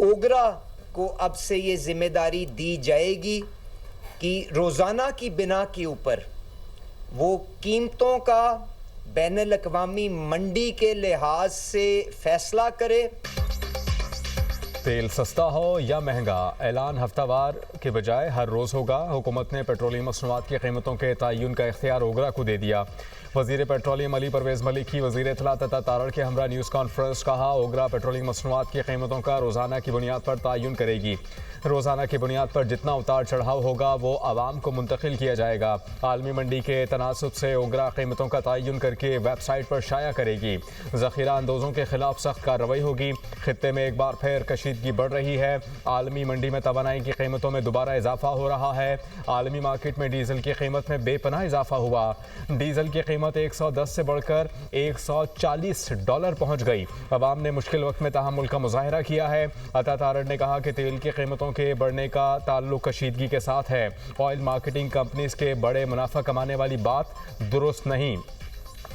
ओगरा को अब से ये जिम्मेदारी दी जाएगी कि रोज़ाना की बिना के ऊपर वो कीमतों का बैनुल अक़वामी मंडी के लिहाज से फैसला करे। तेल सस्ता हो या महंगा, ऐलान हफ्तावार के बजाय हर रोज़ होगा। हुकूमत ने पेट्रोलियम मसनूआत की कीमतों के तयन का इख्तियार ओगरा को दे दिया। वज़ीर पेट्रोलियम अली परवेज़ मलिक की वज़ीर इत्तलात अता तारड़ के हमरा न्यूज़ कॉन्फ्रेंस कहा, ओगरा पेट्रोलियम मसनूआत की कीमतों का रोज़ाना की बुनियाद पर तयन करेगी। रोज़ाना की बुनियाद पर जितना उतार चढ़ाव होगा वो आवाम को मुंतकिल किया जाएगा। आलमी मंडी के तनासुब से ओगरा कीमतों का तयन करके वेबसाइट पर शाया करेगी। ज़ख़ीरा अंदोज़ों के खिलाफ सख्त कार्रवाई होगी। खित्ते में एक बार फिर कशीदगी बढ़ रही है। आलमी मंडी में तवानाई की कीमतों में दोबारा इजाफा हो रहा है। आलमी मार्केट में डीजल की कीमत में बेपनाह इजाफा हुआ। डीजल की कीमत 110 से बढ़कर $140 पहुँच गई। अवाम ने मुश्किल वक्त में तहम्मुल का मुजाहरा किया है। अता तारड़ ने कहा कि तेल की कीमतों के बढ़ने का ताल्लुक कशीदगी के साथ है। ऑयल मार्केटिंग कंपनीज के बड़े मुनाफा कमाने वाली बात दुरुस्त नहीं।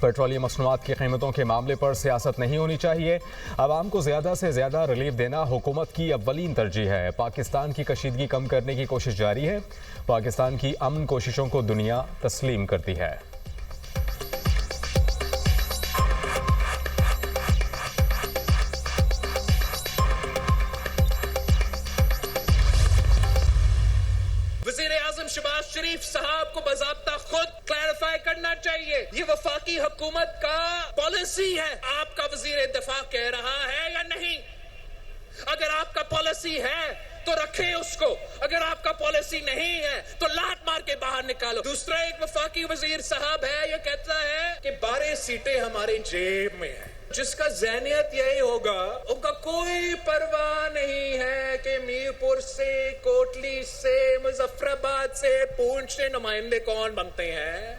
पेट्रोलियम मसनूआत की कीमतों के मामले पर सियासत नहीं होनी चाहिए। आवाम को ज़्यादा से ज़्यादा रिलीफ देना हुकूमत की अव्वलीन तरजीह है। पाकिस्तान की कशीदगी कम करने की कोशिश जारी है। पाकिस्तान की अमन कोशिशों को दुनिया तस्लीम करती है। वज़ीर-ए-आज़म शहबाज शरीफ साहब को बाज़ाब्ता खुद क्लैरिफाई करना चाहिए, ये वफाकी हुकूमत का पॉलिसी है। आपका वज़ीर दिफा कह रहा है या नहीं? अगर आपका पॉलिसी है तो रखें उसको, अगर आपका पॉलिसी नहीं है तो लात मार के बाहर निकालो। दूसरा एक वफाकी वज़ीर साहब है, ये कहता है कि 12 सीटें हमारी जेब में है। जिसका ज़हनियत यही होगा, उनका कोई परवाह नहीं है कि मीरपुर से, कोटली से, मुजफ्फराबाद से, पुंछ से नुमाइंदे कौन बनते हैं।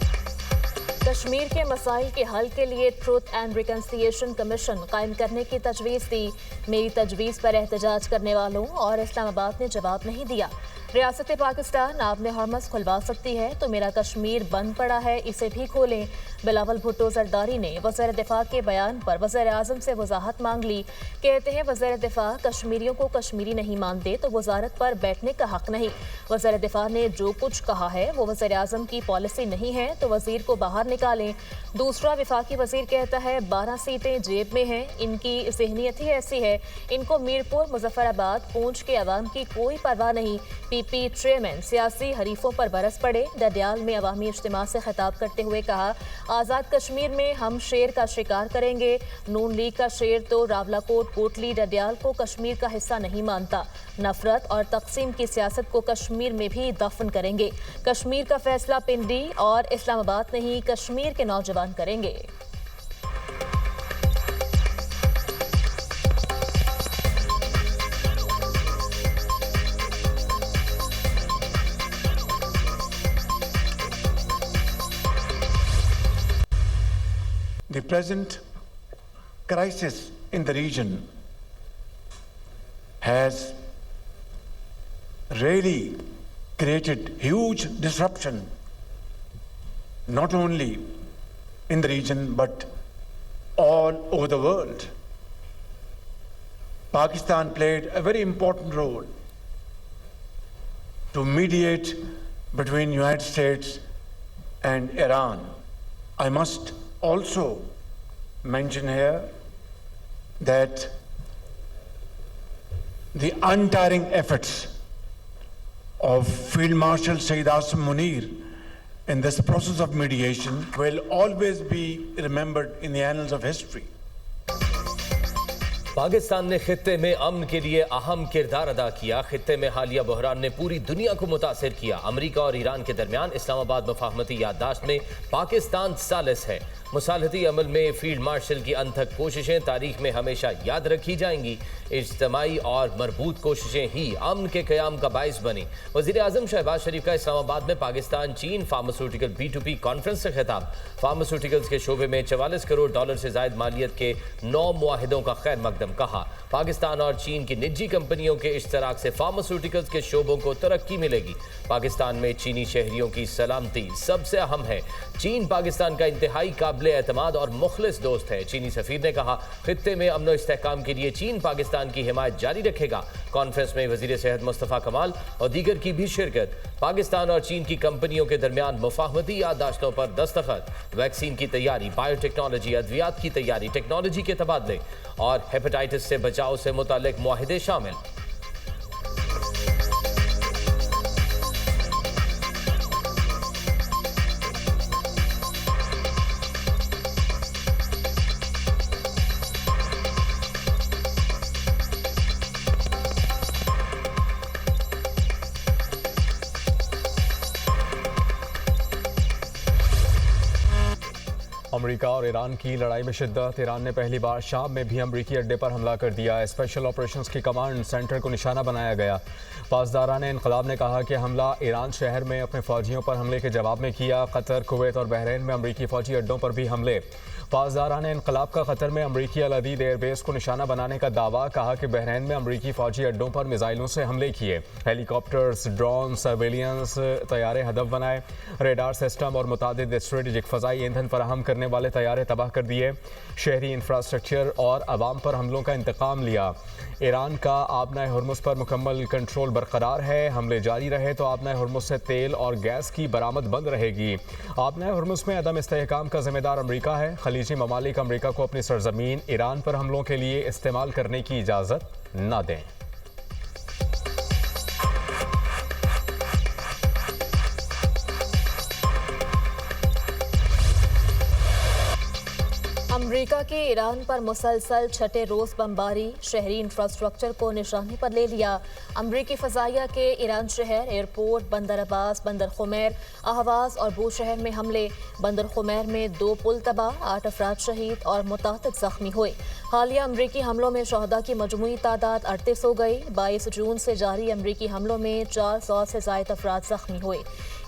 कश्मीर के मसाइल के हल के लिए ट्रुथ एंड रिकन्सिलिएशन कमीशन कायम करने की तजवीज़ दी। मेरी तजवीज़ पर एहतजाज करने वालों और इस्लामाबाद ने जवाब नहीं दिया। रियासत पाकिस्तान आपने हरमस खुलवा सकती है तो मेरा कश्मीर बंद पड़ा है, इसे भी खोलें। बिलावल भुट्टो जरदारी ने वज़ीर दिफा के बयान पर वज़ीर आज़म से वजाहत मांग ली। कहते हैं वज़ीर दिफा कश्मीरियों को कश्मीरी नहीं मानते तो वजारत पर बैठने का हक नहीं। वज़ीर दिफा ने जो कुछ कहा है वो वज़ीर आज़म की पॉलिसी नहीं है तो वज़ीर को बाहर निकालें। दूसरा वफाकी वज़ीर कहता है 12 सीटें जेब में हैं, इनकी ज़हनियत ही ऐसी है, इनको मीरपुर, मुजफ्फराबाद, पूंछ के अवाम की कोई परवाह नहीं। पीपी चेयरमैन सियासी हरीफों पर बरस पड़े। डडियाल में अवामी इज्तिमा से खिताब करते हुए कहा, आज़ाद कश्मीर में हम शेर का शिकार करेंगे। नून लीग का शेर तो रावलाकोट, कोटली, डडियाल को कश्मीर का हिस्सा नहीं मानता। नफरत और तकसीम की सियासत को कश्मीर में भी दफन करेंगे। कश्मीर का फैसला पिंडी और इस्लामाबाद नहीं, कश्मीर के नौजवान करेंगे। The present crisis in the region has really created huge disruption, not only in the region but all over the world. Pakistan played a very important role to mediate between United States and Iran. I must also mention here that the untiring efforts of Field Marshal Sayyid Asim Munir in this process of mediation will always be remembered in the annals of history. Pakistan ने खित्ते में अमन के लिए अहम किरदार अदा किया। खित्ते में हालिया बहरान ने पूरी दुनिया को मुतासिर किया। अमेरिका और ईरान के दरमियान इस्लामाबाद मफाहमती याददाश्त में पाकिस्तान सालिस है। मुसालहती अमल में फील्ड मार्शल की अनथक कोशिशें तारीख में हमेशा याद रखी जाएंगी। इज्तमाई और मरबूत कोशिशें ही अमन के क़याम का बाइस बनी। वज़ीर आज़म शहबाज शरीफ का इस्लामाबाद में पाकिस्तान चीन फार्मास्यूटिकल B2B कॉन्फ्रेंस से खिताब। फार्मास्यूटिकल्स के शोबे में $44 करोड़ से ज़ायद मालियत के 9 मुआहिदों का खैर मकदम। पेट्रोलियम। कहा पाकिस्तान और चीन की निजी कंपनियों के इश्तराक से फार्मास्यूटिकल्स के शोबों को तरक्की मिलेगी। पाकिस्तान में चीनी शहरियों की सलामती सबसे अहम है। चीन पाकिस्तान का इंतहाई काबिल एतमाद और मुखलिस दोस्त है। चीनी सफीर ने कहा खित्ते में अमन व इस्तेहकाम के लिए चीन पाकिस्तान की हिमायत जारी रखेगा। कॉन्फ्रेंस में वजीर सेहत मुस्तफ़ा कमाल और दीगर की भी शिरकत। पाकिस्तान और चीन की कंपनियों के दरमियान मुफाहमती याददाश्तों पर दस्तखत। वैक्सीन की तैयारी, बायोटेक्नोलॉजी, अद्वियात की तैयारी, टेक्नोलॉजी के तबादले और हेपेटाइटिस से बचाव से मुतालिक मुआहिदे शामिल। अमेरिका और ईरान की लड़ाई में शिद्दत। ईरान ने पहली बार शाम में भी अमेरिकी अड्डे पर हमला कर दिया। स्पेशल ऑपरेशंस की कमांड सेंटर को निशाना बनाया गया। पासदारान इनकलाब ने कहा कि हमला ईरान शहर में अपने फौजियों पर हमले के जवाब में किया। कतर, कुवैत और बहरीन में अमेरिकी फौजी अड्डों पर भी हमले। पासदारान इनकलाब का कतर में अमेरिकी अल अदीद एयरबेस को निशाना बनाने का दावा। कहा कि बहरीन में अमेरिकी फौजी अड्डों पर मिसाइलों से हमले किए। हेलीकॉप्टर्स, ड्रोन, सर्वेलियंस तैयारे हदफ बनाए। रेडार सिस्टम और मुतादिद स्ट्रेटेजिक फ़ज़ाई ईंधन फराहम करने वाले तैयारे तबाह कर दिए। शहरी इंफ्रास्ट्रक्चर और आवाम पर हमलों का इंतकाम लिया। ईरान का आबना हुर्मुज़ पर मुकम्मल कंट्रोल बरकरार है। हमले जारी रहे तो आबना हुर्मुज़ से तेल और गैस की बरामद बंद रहेगी। आबना हुर्मुज़ में अदम इस्तेहकाम का जिम्मेदार अमेरिका है। खलीजी ममालिक अमेरिका को अपनी सरजमीन ईरान पर हमलों के लिए इस्तेमाल करने की इजाज़त न दें। अमेरिका की ईरान पर मुसलसल छठे रोज बमबारी शहरी इंफ्रास्ट्रक्चर को निशाने पर ले लिया। अमेरिकी फ़ज़ाइया के ईरान शहर, एयरपोर्ट, बंदर अब्बास, बंदर खुमैर, अहवाज और बू शहर में हमले। बंदर खुमैर में 2 पुल तबाह, 8 अफराद शहीद और मुतादिद जख्मी हुए। हालिया अमरीकी हमलों में शहदा की मजमूई तादाद 38 हो गई। 22 जून से जारी अमरीकी हमलों में 400 से ज़ायद अफराद जख्मी हुए।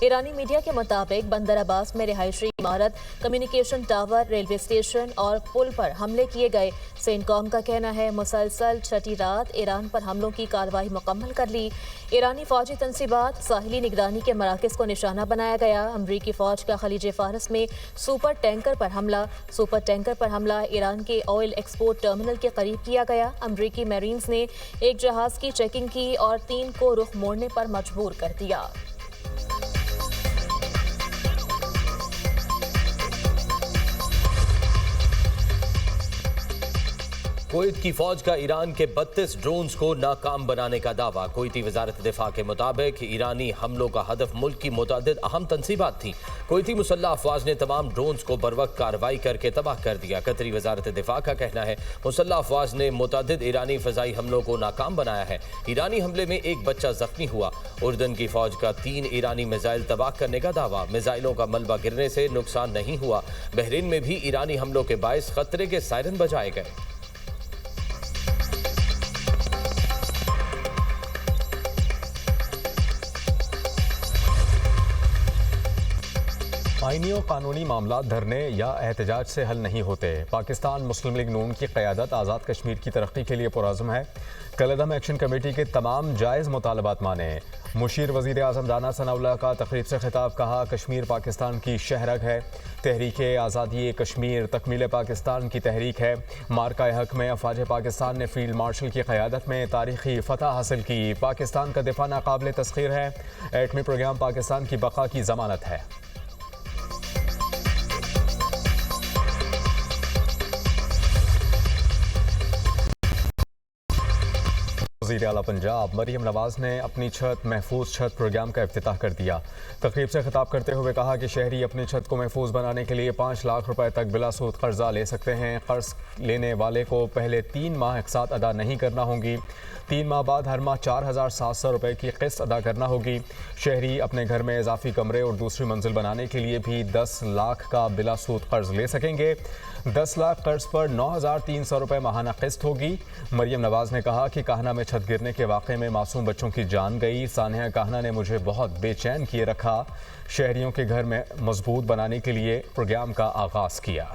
ईरानी मीडिया के मुताबिक बंदर अब्बास में रिहायशी इमारत, कम्युनिकेशन टावर, रेलवे स्टेशन और पुल पर हमले किए गए। सेंटकॉम का कहना है मुसलसल छठी रात ईरान पर हमलों की कार्रवाई मुकम्मल कर ली। ईरानी फौजी तनसीबात, साहिली निगरानी के मराकज़ को निशाना बनाया गया। अमरीकी फौज का खलीज फारस में सुपर टैंकर पर हमला। सुपर टैंकर पर हमला ईरान के ऑयल एक्सपोर्ट टर्मिनल के करीब किया गया। अमरीकी मैरीन्स ने एक जहाज की चेकिंग की और 3 को रुख मोड़ने पर मजबूर कर दिया। कुवैत की फौज का ईरान के 32 ड्रोन्स को नाकाम बनाने का दावा। कुवैती वजारत दिफा के मुताबिक ईरानी हमलों का हदफ मुल्क की मुतादिद अहम तनसीबात थी। कुवैती मुसल्लह अफवाज ने तमाम ड्रोन्स को बरवक्त कार्रवाई करके तबाह कर दिया। कतरी वजारत दिफा का कहना है मुसल्लह अफवाज ने मुतादिद ईरानी फ़ज़ाई हमलों को नाकाम बनाया है। ईरानी हमले में एक बच्चा जख्मी हुआ। उर्दन की फौज का 3 ईरानी मिसाइल तबाह करने का दावा। मिसाइलों का मलबा गिरने से नुकसान नहीं हुआ। बहरीन में भी ईरानी हमलों के बायस खतरे के सायरन बजाए गए। आईनी और कानूनी मामला धरने या एहतजाज से हल नहीं होते। पाकिस्तान मुस्लिम लीग नून की क़यादत आज़ाद कश्मीर की तरक्की के लिए पुरअज़्म है। कलअदम एक्शन कमेटी के तमाम जायज़ मुतालबात माने। मुशीर वज़ीर आज़म राना सनाउल्लाह का तकरीब से खिताब। कहा कश्मीर पाकिस्तान की शहरग है। तहरीक आज़ादी कश्मीर तकमील पाकिस्तान की तहरीक है। मार्का हक में अफवाज पाकिस्तान ने फील्ड मार्शल की क़यादत में तारीखी फ़तह हासिल की। पाकिस्तान का दिफा नाकाबिल तस्ख़ीर है। एटमी प्रोग्राम पाकिस्तान की बका की ज़मानत है। वज़ीर आला पंजाब मरियम नवाज ने अपनी छत महफूज छत प्रोग्राम का इफ्तिताह कर दिया। तकरीब से खिताब करते हुए कहा कि शहरी अपनी छत को महफूज बनाने के लिए 5 लाख रुपए तक बिला सूद कर्जा ले सकते हैं। कर्ज लेने वाले को पहले 3 माह एक साथ अदा नहीं करना होगी। 3 माह बाद हर माह 4,700 रुपए की किस्त अदा करना होगी। शहरी अपने घर में इजाफी कमरे और दूसरी मंजिल बनाने के लिए भी 10 लाख का बिला सूद कर्ज ले सकेंगे। 10 लाख कर्ज पर 9,300 रुपए माहाना किस्त होगी। मरियम नवाज ने कहा कि काहना में छत गिरने के वाक़े में मासूम बच्चों की जान गई। सानिया काहना ने मुझे बहुत बेचैन किए रखा। शहरियों के घर में मजबूत बनाने के लिए प्रोग्राम का आगाज़ किया।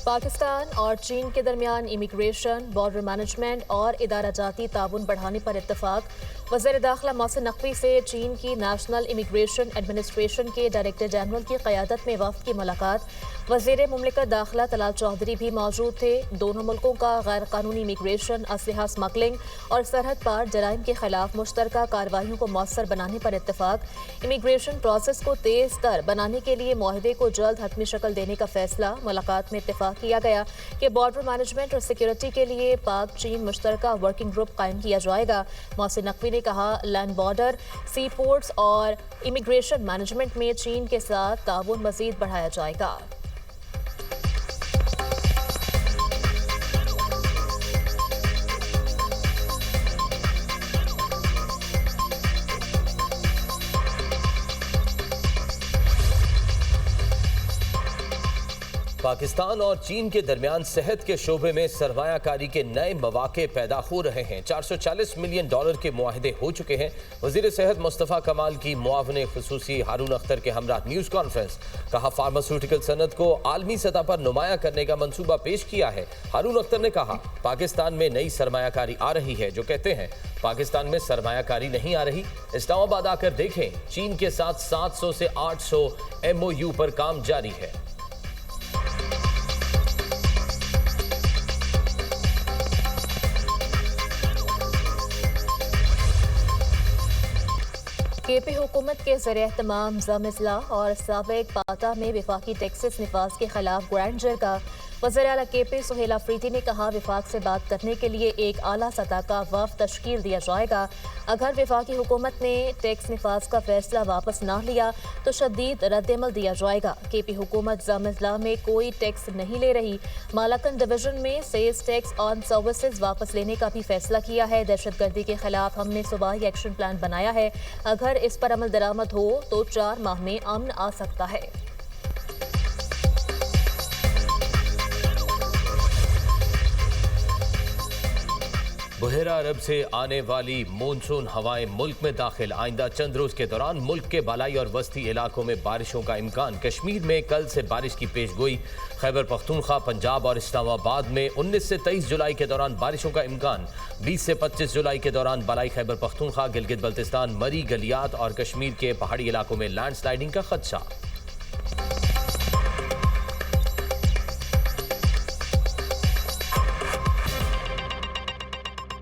पाकिस्तान और चीन के दरमियान इमिग्रेशन, बॉर्डर मैनेजमेंट और इदारा जाती ताउन बढ़ाने पर इत्तफाक। वज़ीर दाखिला मोहसिन नकवी से चीन की नेशनल इमिग्रेशन एडमिनिस्ट्रेशन के डायरेक्टर जनरल की क़यादत में वफ़द की मुलाकात। वज़ीर मुमलिकत दाखिला तलाल चौधरी भी मौजूद थे। दोनों मुल्कों का गैर कानूनी इमिग्रेशन, असलहा स्मगलिंग और सरहद पार जराइम के खिलाफ मुश्तरका कार्रवाइयों को मौसर बनाने पर इत्तफाक। इमिग्रेशन प्रोसेस को तेज़ तर बनाने के लिए मुआहदे को जल्द हतमी शक्ल देने का फैसला। मुलाकात में इत्तफाक किया गया कि बॉर्डर मैनेजमेंट और सिक्योरिटी के लिए पाक चीन मुश्तरका वर्किंग ग्रुप कायम किया जाएगा। मोहसिन नकवी ने कहा, लैंड बॉर्डर, सी पोर्ट्स और इमिग्रेशन मैनेजमेंट में चीन के साथ ताउन मजीद बढ़ाया जाएगा। पाकिस्तान और चीन के दरमियान सेहत के शोबे में सरमायाकारी के नए मौके पैदा हो रहे हैं। $440 मिलियन के मुआहदे हो चुके हैं। वजीर सेहत मुस्तफ़ा कमाल की मुआवने खुसूसी हारून अख्तर के हमरा न्यूज़ कॉन्फ्रेंस। कहा, फार्मास्यूटिकल सनत को आलमी सतह पर नुमाया करने का मंसूबा पेश किया है। हारून अख्तर ने कहा, पाकिस्तान में नई सरमायाकारी आ रही है। जो कहते हैं पाकिस्तान में सरमायाकारी नहीं आ रही, इस्लामाबाद आकर देखें। चीन के साथ 700 से 800 MOU पर काम जारी है। KP हुकूमत के ज़र-ए-एहतमाम ज़म-ए-इज़्ला और साबिक़ पाता में वफाकी टैक्सेस निफाज के खिलाफ ग्रैंड जरगा। वज़ीर आला KP सुहेल अफरीदी ने कहा, वफाक से बात करने के लिए एक आला सतह का वफ़द तश्कील दिया जाएगा। अगर वफाकी हुकूमत ने टैक्स निफाज का फैसला वापस ना लिया तो शदीद रद्दअमल दिया जाएगा। KP हुकूमत ज़म-ए-इज़्ला में कोई टैक्स नहीं ले रही। मालाकन डिवीजन में सेल्स टैक्स ऑन सर्विसेज वापस लेने का भी फैसला किया है। दहशतगर्दी के खिलाफ हमने सूबाई एक्शन प्लान बनाया है। अगर इस पर अमल दरामद हो तो 4 माह में अमन आ सकता है। बहरा अरब से आने वाली मानसून हवाएं मुल्क में दाखिल। आइंदा चंद रोज के दौरान मुल्क के बालाई और वस्ती इलाकों में बारिशों का इम्कान। कश्मीर में कल से बारिश की पेशगोई। खैबर पख्तूनख्वा, पंजाब और इस्लामाबाद में 19 से 23 जुलाई के दौरान बारिशों का इम्कान। 20 से 25 जुलाई के दौरान बालाई खैबर पख्तूनख्वा, गिलगित बल्तिस्तान, मरी, गलियात और कश्मीर के पहाड़ी इलाकों में लैंडस्लाइडिंग का खदशा।